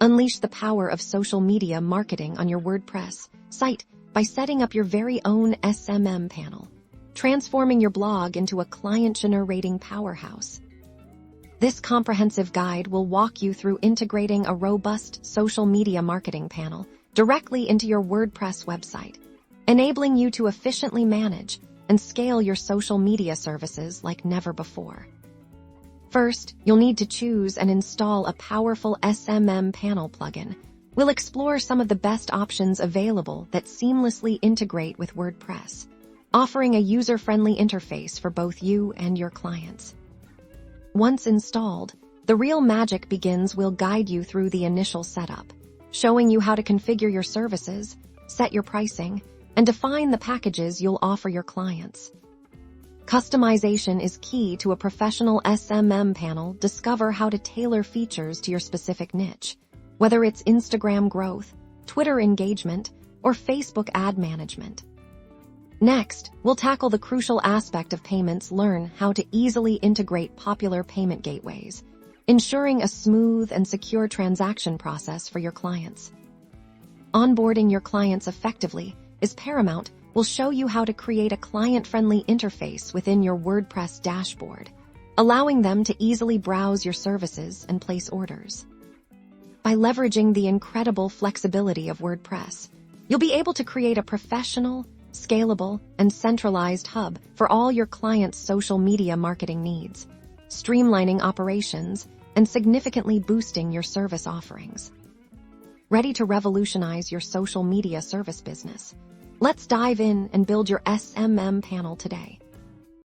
Unleash the power of social media marketing on your WordPress site by setting up your very own SMM panel, transforming your blog into a client-generating powerhouse. This comprehensive guide will walk you through integrating a robust social media marketing panel directly into your WordPress website, enabling you to efficiently manage and scale your social media services like never before. First, you'll need to choose and install a powerful SMM Panel plugin. We'll explore some of the best options available that seamlessly integrate with WordPress, offering a user-friendly interface for both you and your clients. Once installed, the real magic begins. We'll guide you through the initial setup, showing you how to configure your services, set your pricing, and define the packages you'll offer your clients. Customization is key to a professional SMM panel. Discover how to tailor features to your specific niche, whether it's Instagram growth, Twitter engagement, or Facebook ad management. Next, we'll tackle the crucial aspect of payments. Learn how to easily integrate popular payment gateways, ensuring a smooth and secure transaction process for your clients. Onboarding your clients effectively is paramount. We'll show you how to create a client-friendly interface within your WordPress dashboard, allowing them to easily browse your services and place orders. By leveraging the incredible flexibility of WordPress, you'll be able to create a professional, scalable, and centralized hub for all your clients' social media marketing needs, streamlining operations and significantly boosting your service offerings. Ready to revolutionize your social media service business? Let's dive in and build your SMM panel today.